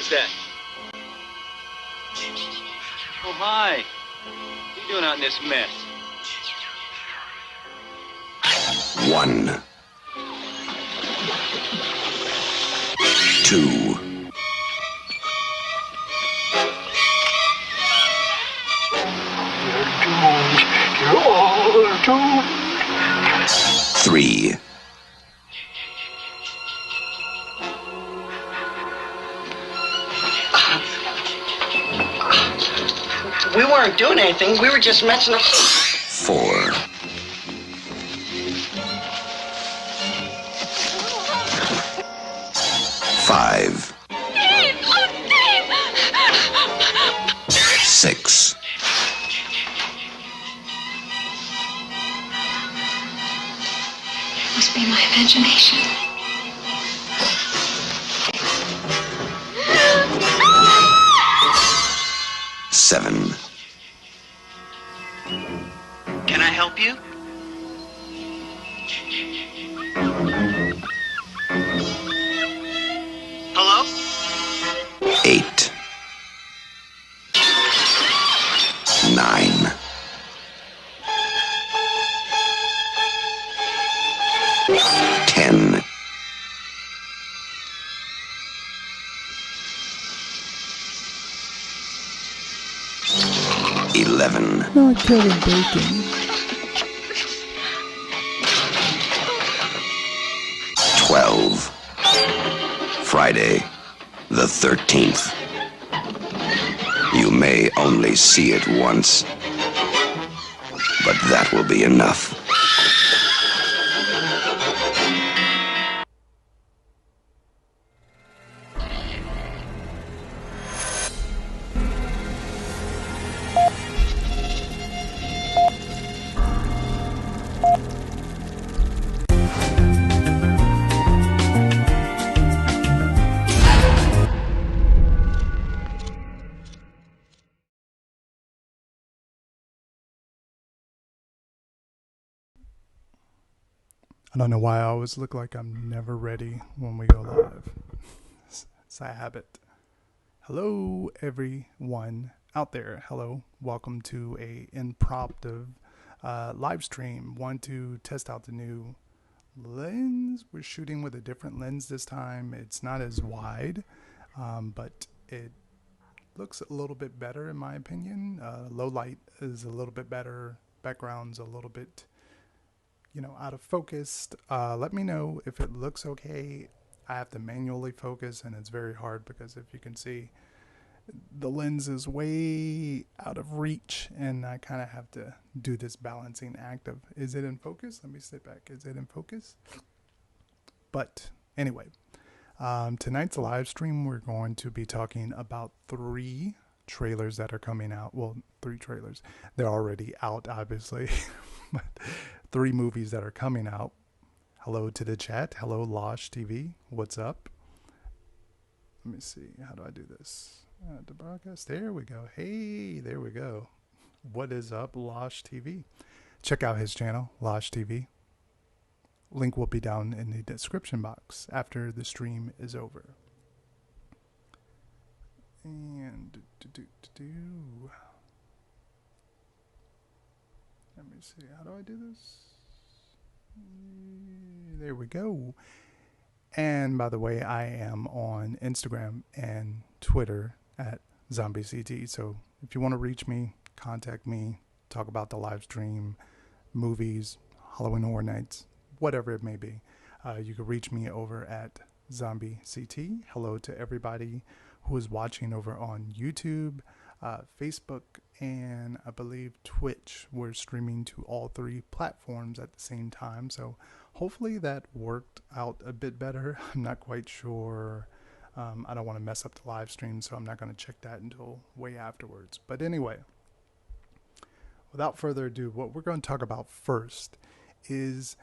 Who's that? Oh, hi. What are you doing out in this mess? 1, 2. You're all doomed. 3. We weren't doing anything. We were just messing up. 4. 5. Dave! Oh, Dave! 6. 'Must be my imagination. 7. Can I help you? Hello? 8. 9. 10. 11. Not Kevin Bacon. 12. Friday, the 13th. You may only see it once, but that will be enough. I don't know why I always look like I'm never ready when we go live. It's a habit. Hello, everyone out there. Hello. Welcome to a impromptu live stream. Want to test out the new lens. We're shooting with a different lens this time. It's not as wide, but it looks a little bit better in my opinion. Low light is a little bit better. Background's a little bit out of focus. Let me know if it looks okay. I have to manually focus and it's very hard because if you can see the lens is way out of reach and I kind of have to do this balancing act of, is it in focus? Let me sit back. Is it in focus? But anyway, tonight's live stream, we're going to be talking about 3 trailers that are coming out. Well, 3 trailers. They're already out, obviously. But 3 movies that are coming out. Hello to the chat. Hello, Losh TV. What's up? Let me see. How do I do this? The broadcast. There we go. Hey, there we go. What is up, Losh TV? Check out his channel, Losh TV. Link will be down in the description box after the stream is over. And let me see. How do I do this? There we go. And by the way, I am on Instagram and Twitter at Zombiect. So if you want to reach me, contact me, talk about the live stream, movies, Halloween Horror Nights, whatever it may be. You can reach me over at Zombiect. Hello to everybody who is watching over on YouTube, Facebook, and I believe Twitch. We're streaming to all 3 platforms at the same time. So hopefully that worked out a bit better. I'm not quite sure. I don't want to mess up the live stream, so I'm not going to check that until way afterwards. But anyway, without further ado, what we're going to talk about first is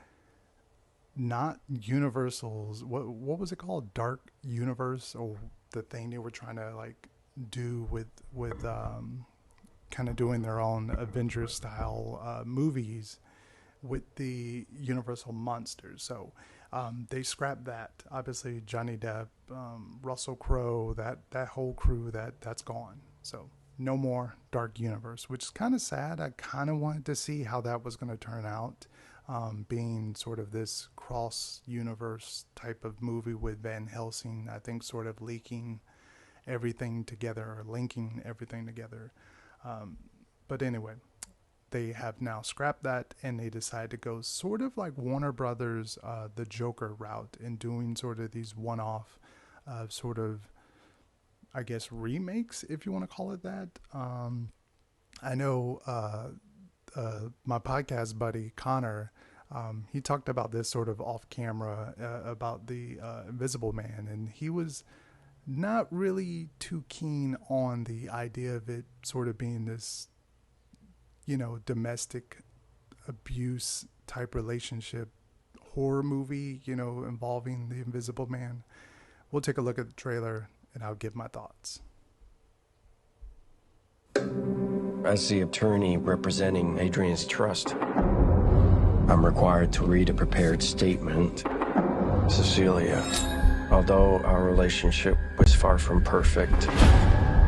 not Universal's, what was it called? Dark Universe, or the thing they were trying to like do with kind of doing their own Avengers style movies with the Universal monsters. So They scrapped that. Obviously, Johnny Depp, Russell Crowe, that whole crew, that's gone. So no more Dark Universe, which is kind of sad. I kind of wanted to see how that was going to turn out, being sort of this cross-universe type of movie with Van Helsing, I think sort of leaking everything together or linking everything together. But anyway, they have now scrapped that, and they decided to go sort of like Warner Brothers, the Joker route, in doing sort of these one-off sort of, I guess, remakes, if you want to call it that. I know my podcast buddy Connor, he talked about this sort of off camera about the Invisible Man, and he was not really too keen on the idea of it sort of being this, domestic abuse type relationship horror movie, involving the Invisible Man. We'll take a look at the trailer and I'll give my thoughts. As the attorney representing Adrian's trust, I'm required to read a prepared statement. Cecilia, although our relationship was far from perfect,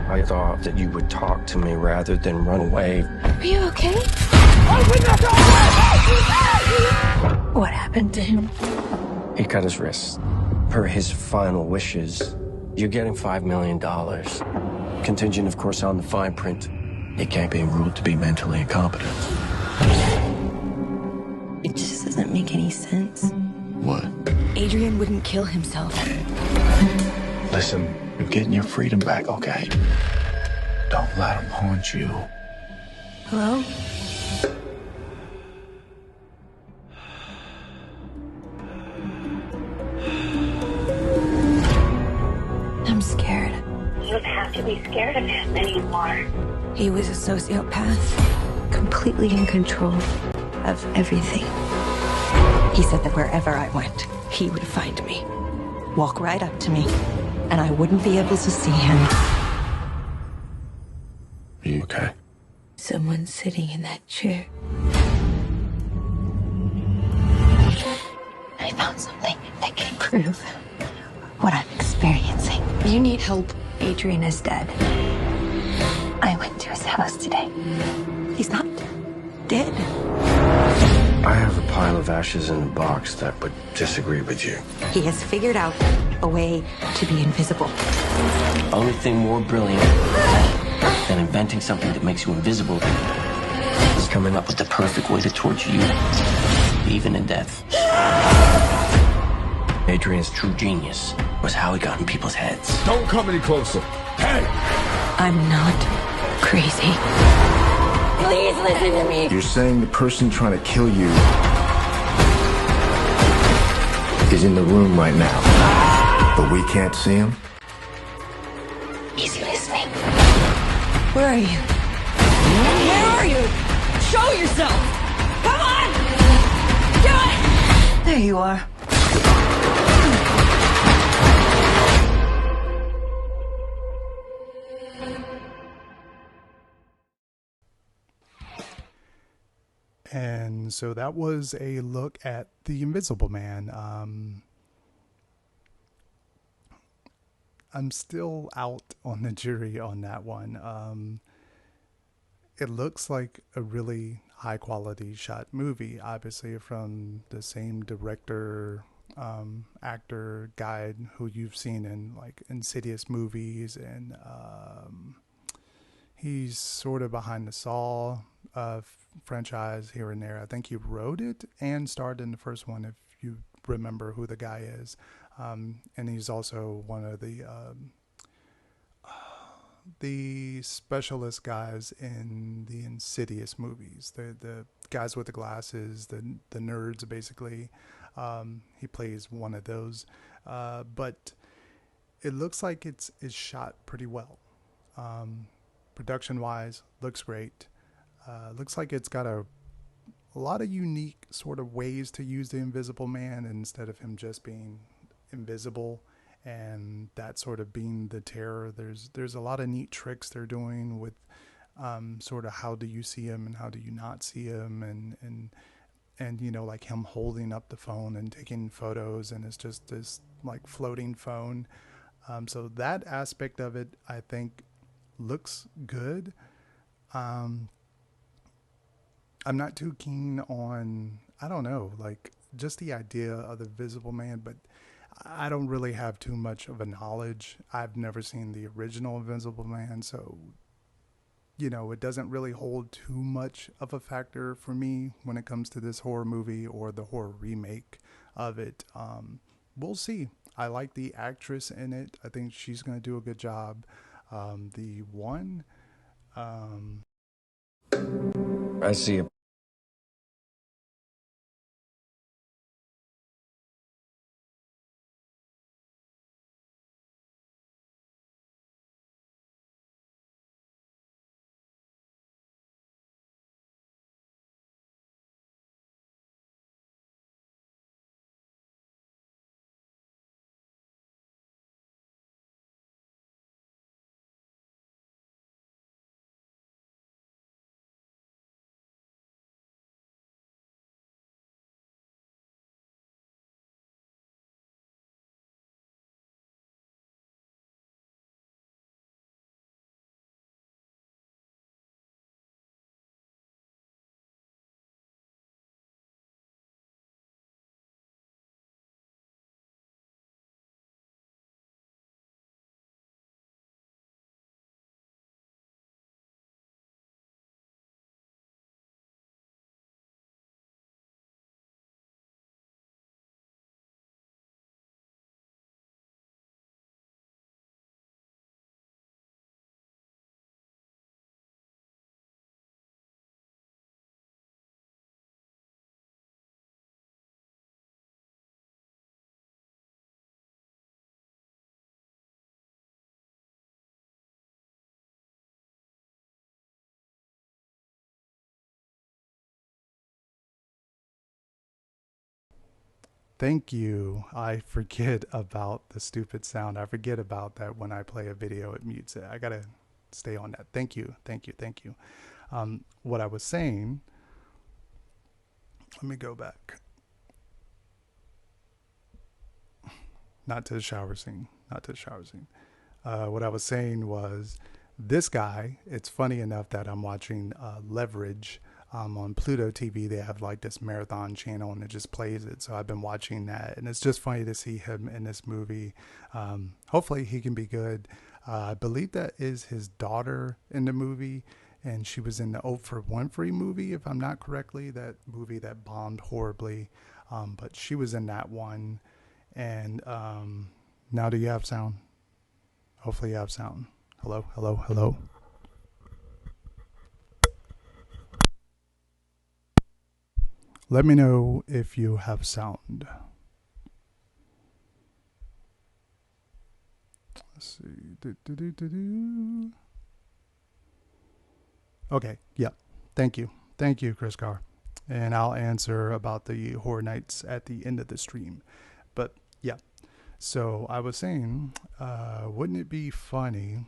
I thought that you would talk to me rather than run away. Are you okay? What happened to him? He cut his wrist. Per his final wishes, you're getting $5 million. Contingent, of course, on the fine print. He can't be ruled to be mentally incompetent. It just doesn't make any sense. What? Adrian wouldn't kill himself. Listen, you're getting your freedom back, okay? Don't let him haunt you. Hello? I'm scared. You don't have to be scared of him anymore. He was a sociopath, completely in control of everything. He said that wherever I went, he would find me, walk right up to me, and I wouldn't be able to see him. Are you okay? Someone's sitting in that chair. I found something that can prove what I'm experiencing. You need help. Adrian is dead. I went to his house today. He's not dead. I have a pile of ashes in a box that would disagree with you. He has figured out a way to be invisible. Only thing more brilliant than inventing something that makes you invisible is coming up with the perfect way to torture you, even in death. Adrian's true genius was how he got in people's heads. Don't come any closer. Hey! I'm not crazy. Please listen to me. You're saying the person trying to kill you is in the room right now, but we can't see him? He's listening. Where are you? Where are you? Show yourself! Come on! Do it! There you are. And so that was a look at The Invisible Man. I'm still out on the jury on that one. It looks like a really high quality shot movie, obviously from the same director, actor, guide who you've seen in like Insidious movies, and he's sort of behind the Saw franchise here and there. I think he wrote it and starred in the first one, if you remember who the guy is. And he's also one of the specialist guys in the Insidious movies. The guys with the glasses, the nerds, basically. He plays one of those. But it looks like it's shot pretty well. Production-wise, looks great. Looks like it's got a lot of unique sort of ways to use the Invisible Man instead of him just being invisible and that sort of being the terror. There's a lot of neat tricks they're doing with sort of how do you see him and how do you not see him, and and you know, like him holding up the phone and taking photos, and it's just this like floating phone. So that aspect of it, I think, looks good. I'm not too keen on, I don't know, like just the idea of the Visible Man, but I don't really have too much of a knowledge. I've never seen the original Invisible Man, so you know, it doesn't really hold too much of a factor for me when it comes to this horror movie or the horror remake of it. We'll see. I like the actress in it. I think she's going to do a good job. The one, I see a thank you. I forget about the stupid sound. I forget about that when I play a video, it mutes it. I gotta stay on that. Thank you, thank you, thank you. What I was saying, let me go back. Not to the shower scene, not to the shower scene. What I was saying was this guy, it's funny enough that I'm watching Leverage on Pluto TV. They have like this marathon channel and it just plays it. So I've been watching that and it's just funny to see him in this movie. Hopefully he can be good. I believe that is his daughter in the movie, and she was in the Oprah Winfrey movie, if I'm not correctly, that movie that bombed horribly. But she was in that one. And now do you have sound? Hopefully you have sound. Hello, hello, hello. Let me know if you have sound. Let's see. Okay, yeah. Thank you. Thank you, Chris Carr. And I'll answer about the Horror Nights at the end of the stream. But yeah. So I was saying, wouldn't it be funny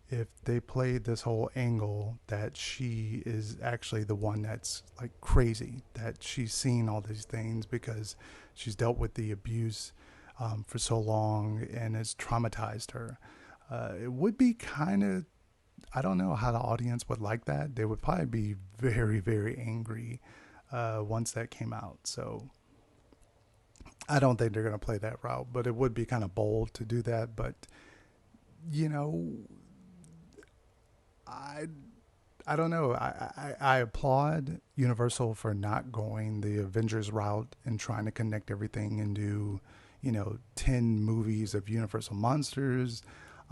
if they played this whole angle that she is actually the one that's like crazy, that she's seen all these things because she's dealt with the abuse for so long and it's traumatized her. It would be kind of, I don't know how the audience would like that. They would probably be very, very angry once that came out. So I don't think they're going to play that route, but it would be kind of bold to do that. But, you know, I don't know. I applaud Universal for not going the Avengers route and trying to connect everything into, 10 movies of Universal monsters.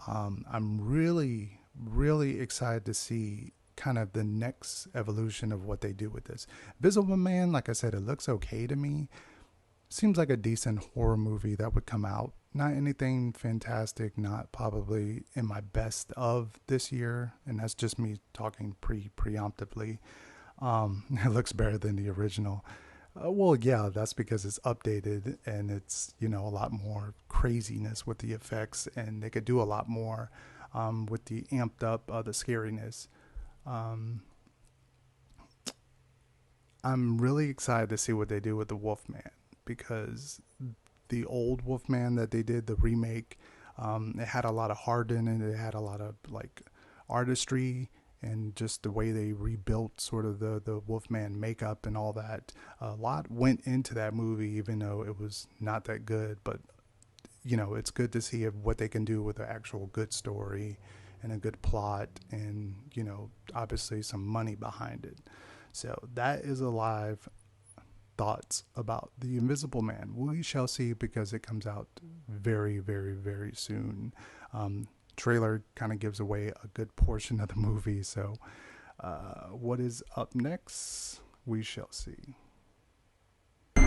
I'm really, really excited to see kind of the next evolution of what they do with this. Visible Man, like I said, it looks okay to me. Seems like a decent horror movie that would come out. Not anything fantastic, not probably in my best of this year, and that's just me talking preemptively. It looks better than the original. Well, yeah, that's because it's updated and it's, a lot more craziness with the effects, and they could do a lot more with the amped up the scariness. I'm really excited to see what they do with the Wolfman, because the old Wolfman that they did, the remake, it had a lot of heart in it. It had a lot of like artistry, and just the way they rebuilt sort of the Wolfman makeup and all that. A lot went into that movie, even though it was not that good. But you know, it's good to see what they can do with an actual good story and a good plot, and you know, obviously some money behind it. So that is a live thoughts about The Invisible Man. We shall see, because it comes out very, very, very soon. Trailer kind of gives away a good portion of the movie. So what is up next? We shall see. Here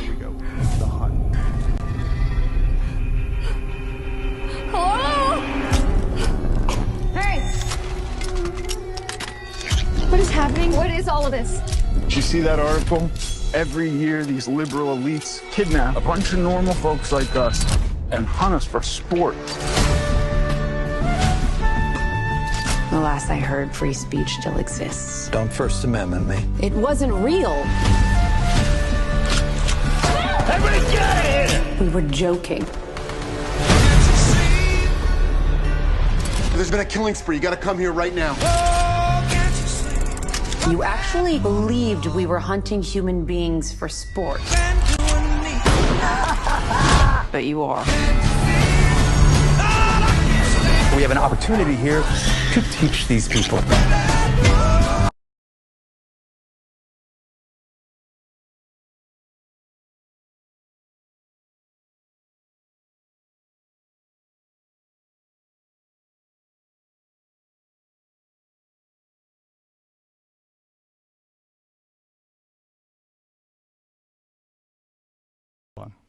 we go. The Hunt. Hello? Hey! What is happening? What is all of this? Did you see that article? Every year, these liberal elites kidnap a bunch of normal folks like us and hunt us for sport. The last I heard, free speech still exists. Don't First Amendment me. It wasn't real. Everybody get out of here! We were joking. There's been a killing spree. You gotta come here right now. You actually believed we were hunting human beings for sport. But you are. We have an opportunity here to teach these people.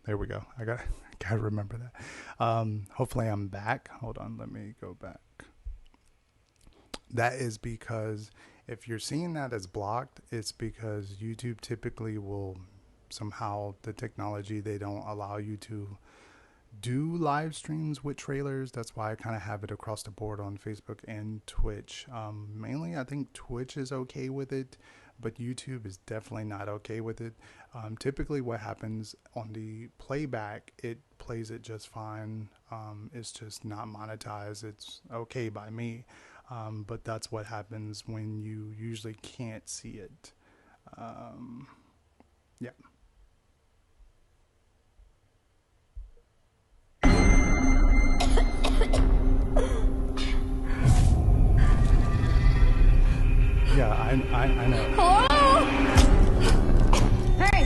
There we go. I gotta remember that. Hopefully I'm back. Hold on, let me go back. That is because if you're seeing that as blocked, it's because YouTube typically will somehow, the technology, they don't allow you to do live streams with trailers. That's why I kind of have it across the board on Facebook and Twitch. Mainly I think Twitch is okay with it, but YouTube is definitely not okay with it. Typically what happens on the playback, it plays it just fine. It's just not monetized. It's okay by me. But that's what happens when you usually can't see it. Yeah. Yeah, I know. Hello? Hey!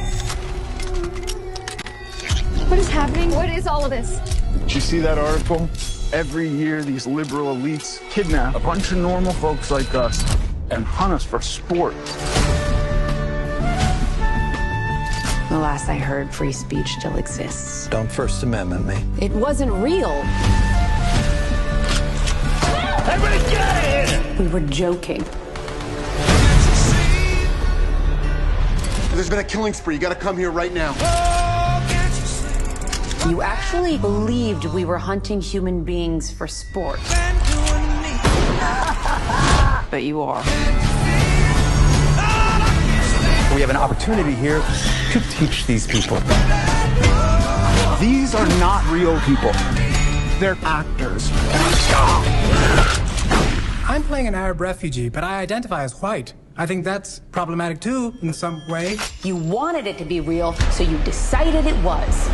What is happening? What is all of this? Did you see that article? Every year, these liberal elites kidnap a bunch of normal folks like us and hunt us for sport. The last I heard, free speech still exists. Don't First Amendment me. It wasn't real. Everybody get out of here! We were joking. There's been a killing spree. You gotta come here right now. You actually believed we were hunting human beings for sport. But you are. We have an opportunity here to teach these people. These are not real people. They're actors. I'm playing an Arab refugee, but I identify as white. I think that's problematic too, in some way. You wanted it to be real, so you decided it was.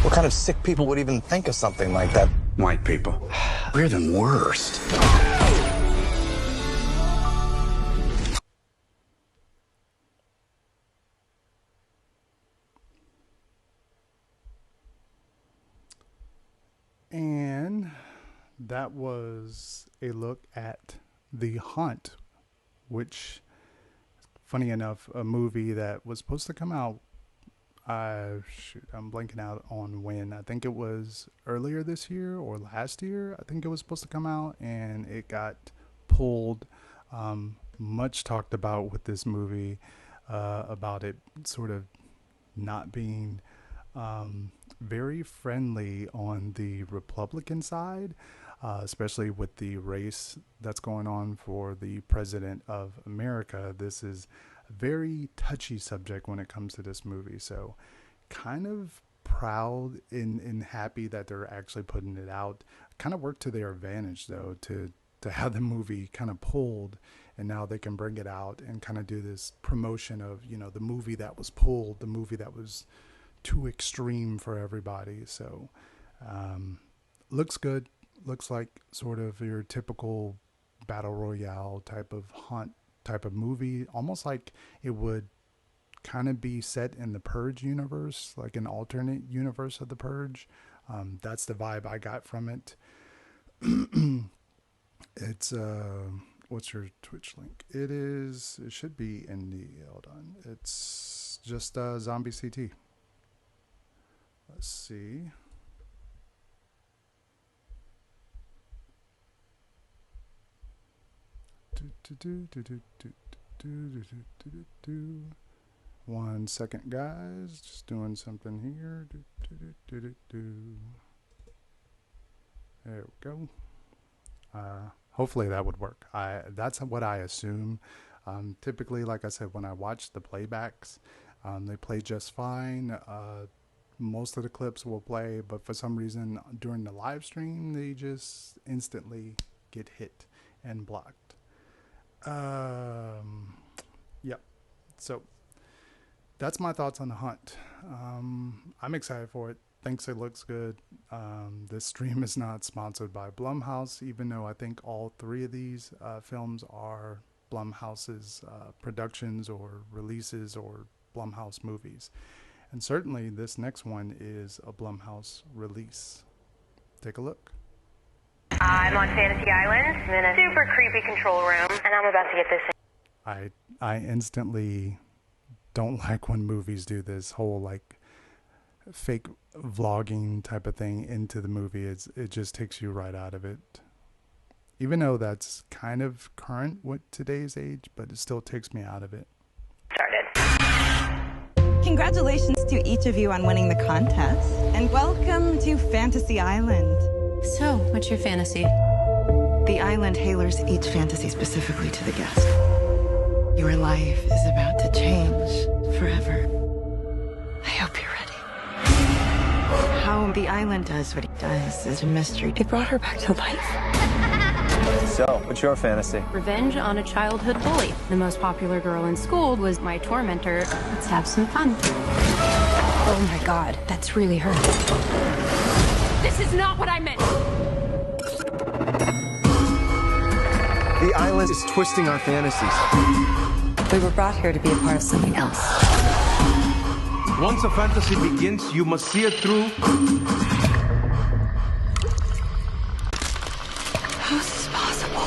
What kind of sick people would even think of something like that? White people. We're the worst. And that was a look at The Hunt, which, funny enough, a movie that was supposed to come out, I'm blanking out on when. I think it was earlier this year or last year. I think it was supposed to come out, and it got pulled. Much talked about with this movie, about it sort of not being Very friendly on the Republican side, especially with the race that's going on for the president of America. This is a very touchy subject when it comes to this movie. So kind of proud and happy that they're actually putting it out. Kind of worked to their advantage though, to have the movie kind of pulled, and now they can bring it out and kind of do this promotion of, you know, the movie that was pulled, the movie that was too extreme for everybody. So looks good. Looks like sort of your typical battle royale type of hunt type of movie, almost like it would kind of be set in the Purge universe, like an alternate universe of the Purge. That's the vibe I got from it. It's what's your Twitch link? It should be in the, hold on, it's just Zombiect. Let's see. One second, guys. Just doing something here. There we go. Hopefully that would work. That's what I assume. Typically, like I said, when I watch the playbacks, they play just fine. Most of the clips will play, but for some reason during the live stream, they just instantly get hit and blocked. Yep. So that's my thoughts on the hunt. I'm excited for it. Thinks it looks good. This stream is not sponsored by Blumhouse, even though I think all three of these films are Blumhouse's productions or releases or Blumhouse movies. And certainly this next one is a Blumhouse release. Take a look. I'm on Fantasy Island in a super creepy control room, and I'm about to get this. I instantly don't like when movies do this whole like fake vlogging type of thing into the movie. It just takes you right out of it. Even though that's kind of current with today's age, but it still takes me out of it. Started. Congratulations to each of you on winning the contest, and welcome to Fantasy Island. So, what's your fantasy? The island tailors each fantasy specifically to the guest. Your life is about to change forever. I hope you're ready. How the island does what it does is a mystery. It brought her back to life. So, what's your fantasy? Revenge on a childhood bully. The most popular girl in school was my tormentor. Let's have some fun. Oh my god, that's really her. This is not what I meant! The island is twisting our fantasies. We were brought here to be a part of something else. Once a fantasy begins, you must see it through. How is this possible?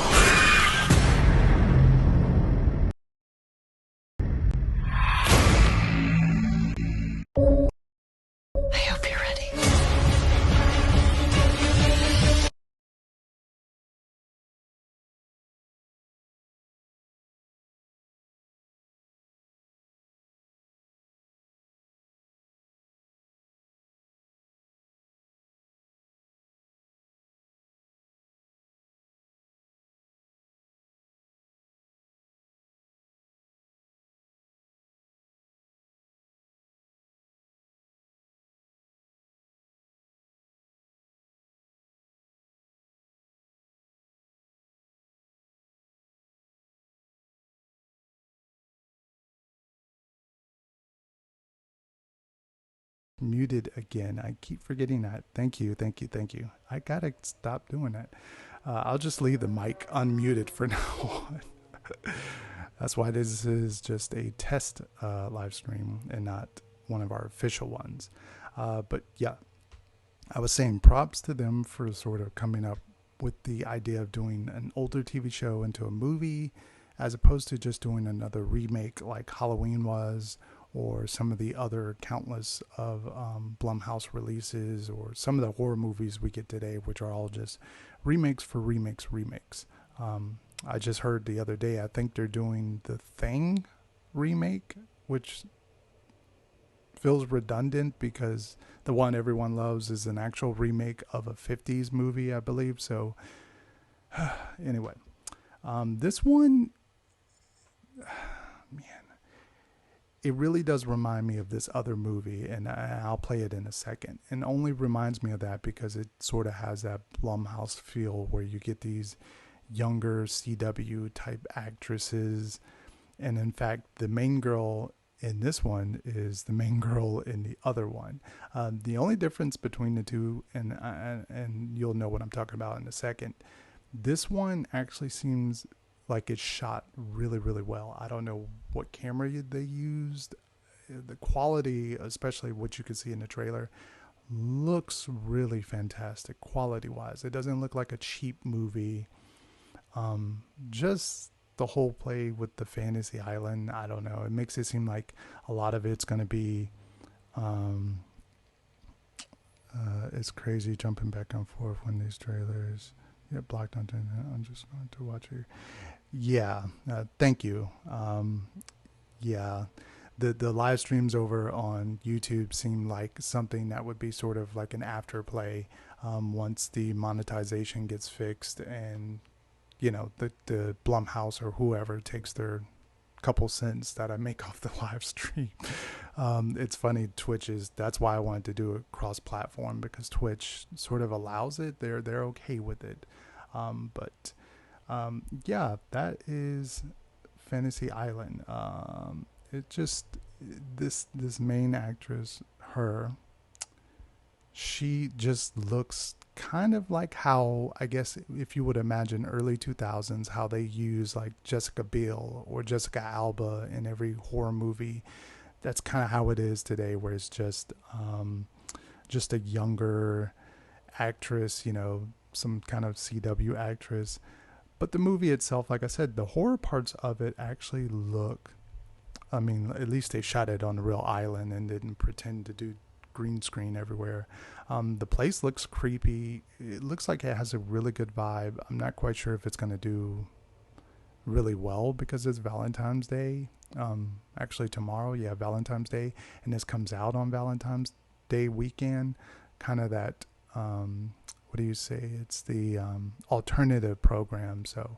I hope you're ready. Muted again. I keep forgetting that. Thank you. I gotta stop doing that. I'll just leave the mic unmuted for now on. That's why this is just a test live stream and not one of our official ones. But yeah, I was saying props to them for sort of coming up with the idea of doing an older TV show into a movie, as opposed to just doing another remake like Halloween was, or some of the other countless of Blumhouse releases, or some of the horror movies we get today, which are all just remakes for remakes. I just heard the other day, I think they're doing The Thing remake, which feels redundant because the one everyone loves is an actual remake of a 50s movie, I believe. So anyway, this one, man, it really does remind me of this other movie, and I'll play it in a second. And only reminds me of that because it sort of has that Blumhouse feel where you get these younger CW type actresses. And in fact, the main girl in this one is the main girl in the other one. The only difference between the two, and you'll know what I'm talking about in a second, this one actually seems like it's shot really, really well. I don't know what camera they used. The quality, especially what you can see in the trailer, looks really fantastic quality-wise. It doesn't look like a cheap movie. Just the whole play with the fantasy island, I don't know. It makes it seem like a lot of it's going to be... it's crazy jumping back and forth when these trailers get blocked onto... I'm just going to watch it. Yeah, thank you. Yeah, the live streams over on YouTube seem like something that would be sort of like an afterplay once the monetization gets fixed, and you know, the Blumhouse or whoever takes their couple cents that I make off the live stream. It's funny, that's why I wanted to do it cross-platform, because Twitch sort of allows it. They're okay with it. Yeah, that is Fantasy Island. It just, this main actress, she just looks kind of like how, I guess, if you would imagine early 2000s, how they use like Jessica Biel or Jessica Alba in every horror movie. That's kind of how it is today, where it's just a younger actress, you know, some kind of CW actress. But the movie itself, like I said, the horror parts of it actually look, I mean, at least they shot it on a real island and didn't pretend to do green screen everywhere. The place looks creepy. It looks like it has a really good vibe. I'm not quite sure if it's going to do really well because it's Valentine's Day. Actually tomorrow, yeah, Valentine's Day. And this comes out on Valentine's Day weekend. Kind of that... what do you say? It's the alternative program. So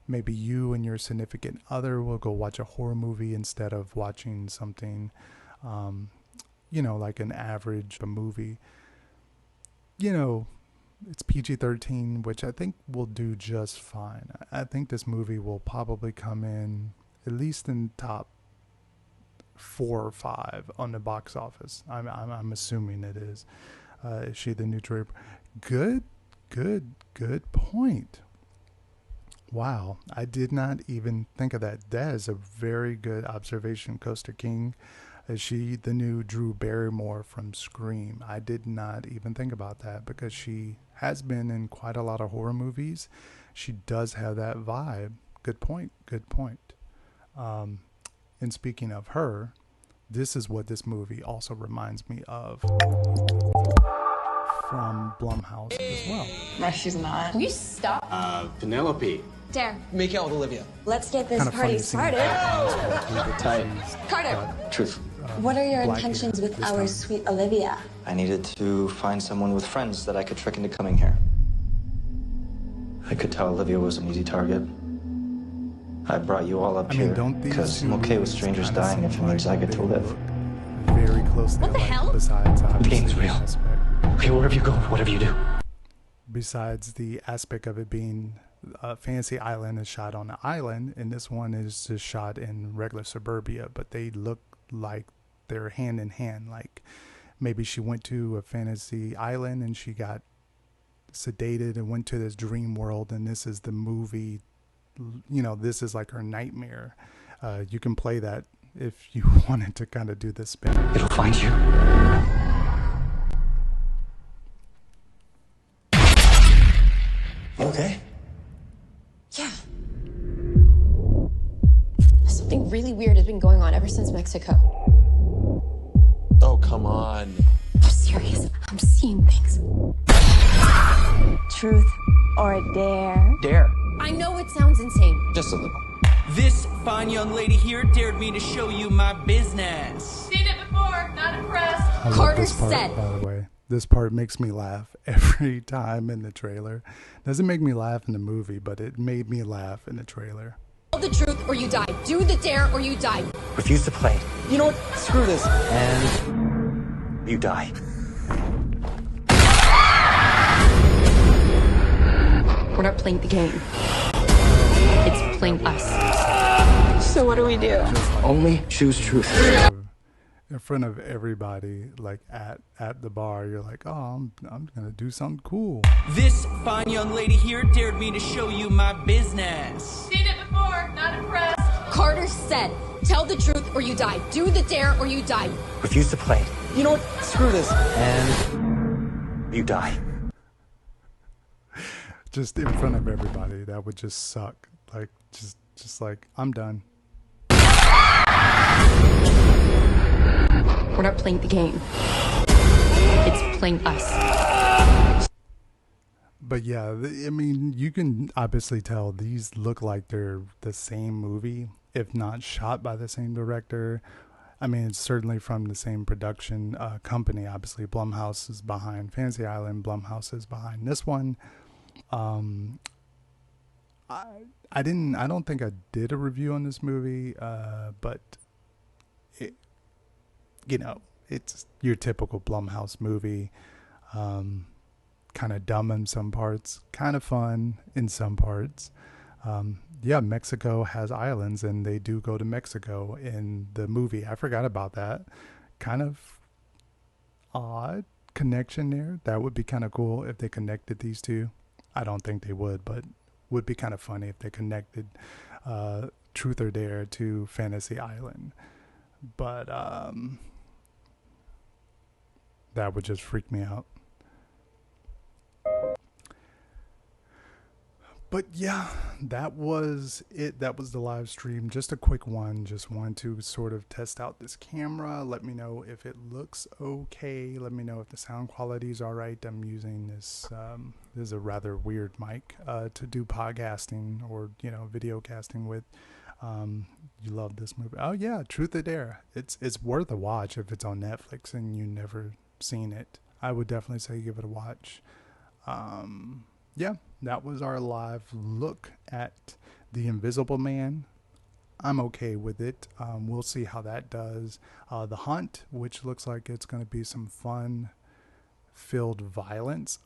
maybe you and your significant other will go watch a horror movie instead of watching something, you know, like an average movie. You know, it's PG-13, which I think will do just fine. I think this movie will probably come in at least in top 4 or 5 on the box office. I'm assuming it is. Is she the new trip? Good point. Wow, I did not even think of that. That is a very good observation, Coaster King. Is she the new Drew Barrymore from Scream? I did not even think about that because she has been in quite a lot of horror movies. She does have that vibe. Good point. And speaking of her, this is what this movie also reminds me of. From Blumhouse as well. No, she's not. Will you stop? Penelope. Dare. Make out with Olivia. Let's get this Kind of party funny started. Tight. Carter, Truth. what are your Black intentions with this our time. sweet Olivia? I needed to find someone with friends that I could trick into coming here. I could tell Olivia was an easy target. I brought you all up I mean, here don't these because two I'm okay with movies strangers kinda dying seem if it means I get to they live. look very closely What the alike, hell? besides The game is obviously real. aspect. Okay, wherever you go, whatever you do. Besides the aspect of it being Fantasy Island is shot on an island, and this one is just shot in regular suburbia, but they look like they're hand in hand. Like maybe she went to a fantasy island and she got sedated and went to this dream world, and this is the movie, you know, this is like her nightmare. You can play that if you wanted to kind of do the spin. It'll find you. Okay. Yeah. Something really weird has been going on ever since Mexico. Oh, come on. I'm serious. I'm seeing things. Truth or a dare? Dare. I know it sounds insane. Just a little. This fine young lady here dared me to show you my business. Seen it before, not impressed. I love this part, by the way. This part makes me laugh every time in the trailer. Doesn't make me laugh in the movie, but it made me laugh in the trailer. Tell the truth or you die. Do the dare or you die. Refuse to play. You know what? Screw this. And you die. We're not playing the game. It's playing us. So what do we do? Only choose truth. In front of everybody, like at the bar, you're like, oh, I'm gonna do something cool. This fine young lady here dared me to show you my business. Seen it before, not impressed. Carter said, tell the truth or you die. Do the dare or you die. Refuse to play. You know what? Screw this. And you die. Just in front of everybody, that would just suck. Like, just like, I'm done. We're not playing the game. It's playing us. But yeah, I mean, you can obviously tell these look like they're the same movie, if not shot by the same director. I mean, it's certainly from the same production company. Obviously, Blumhouse is behind Fantasy Island. Blumhouse is behind this one. I don't think I did a review on this movie, but it, you know, it's your typical Blumhouse movie. Kind of dumb in some parts, kind of fun in some parts. Yeah, Mexico has islands, and they do go to Mexico in the movie. I forgot about that. Kind of odd connection there. That would be kind of cool if they connected these two. I don't think they would, but would be kind of funny if they connected Truth or Dare to Fantasy Island. But that would just freak me out. But yeah, that was it. That was the live stream. Just a quick one. Just wanted to sort of test out this camera. Let me know if it looks okay. Let me know if the sound quality is all right. I'm using this. This is a rather weird mic to do podcasting or, you know, video casting with. You love this movie. Oh yeah, Truth or Dare. It's worth a watch if it's on Netflix and you never seen it. I would definitely say give it a watch. Yeah, that was our live look at The Invisible Man. I'm okay with it. We'll see how that does. The Hunt, which looks like it's going to be some fun-filled violence,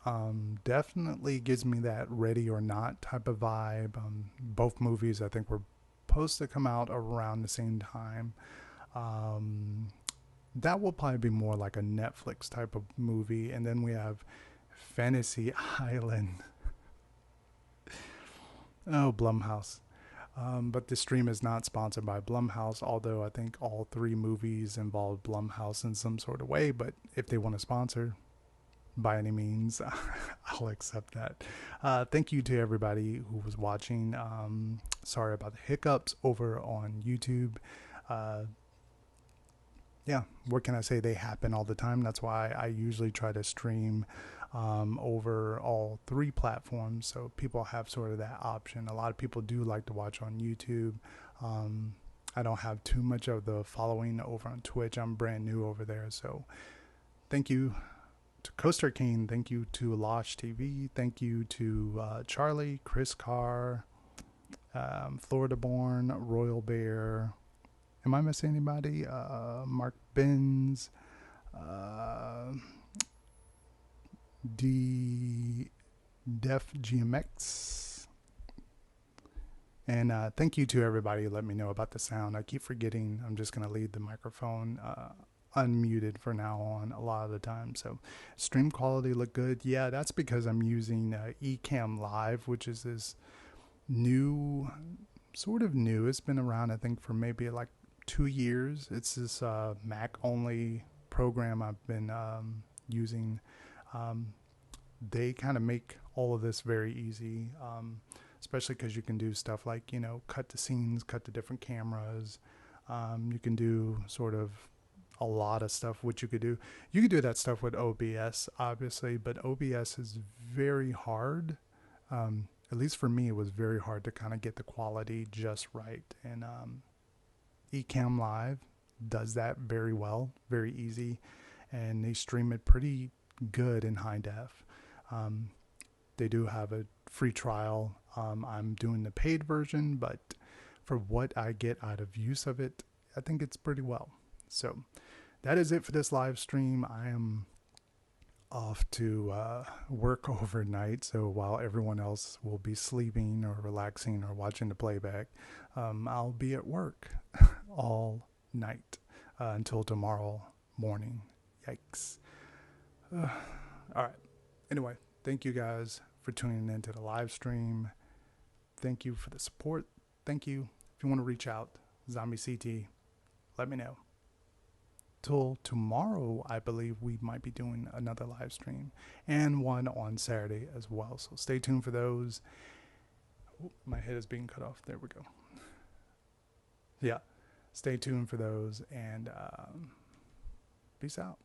definitely gives me that Ready or Not type of vibe. Both movies, I think, were supposed to come out around the same time. That will probably be more like a Netflix type of movie. And then we have Fantasy Island. Oh, Blumhouse. But the stream is not sponsored by Blumhouse, although I think all three movies involve Blumhouse in some sort of way. But if they want to sponsor, by any means, I'll accept that. Thank you to everybody who was watching. Sorry about the hiccups over on YouTube. Yeah, what can I say? They happen all the time. That's why I usually try to stream over all three platforms, so people have sort of that option. A lot of people do like to watch on YouTube. I don't have too much of the following over on Twitch. I'm brand new over there, so thank you to Coaster King. Thank you to Losh TV. Thank you to Charlie, Chris Carr, Florida Born, Royal Bear. Am I missing anybody? Mark Benz, Def GMX, and thank you to everybody who let me know about the sound. I keep forgetting. I'm just gonna leave the microphone unmuted for now on a lot of the time. So stream quality look good. Yeah, that's because I'm using Ecamm Live, which is this new, sort of new. It's been around, I think, for maybe like 2 years. It's this Mac only program I've been using. They kind of make all of this very easy, especially because you can do stuff like, you know, cut the scenes, cut the different cameras. You can do sort of a lot of stuff, which you could do. You could do that stuff with OBS, obviously, but OBS is very hard. at least for me, it was very hard to kind of get the quality just right. And Ecamm Live does that very well, very easy, and they stream it pretty good in high def. They do have a free trial. I'm doing the paid version, but for what I get out of use of it, I think it's pretty well. So that is it for this live stream. I am off to work overnight, so while everyone else will be sleeping or relaxing or watching the playback, I'll be at work all night until tomorrow morning. Yikes. All right. Anyway, thank you guys for tuning into the live stream. Thank you for the support. Thank you. If you want to reach out, ZombieCT, let me know. Till tomorrow, I believe we might be doing another live stream and one on Saturday as well. So stay tuned for those. Oh, my head is being cut off. There we go. Yeah, stay tuned for those, and peace out.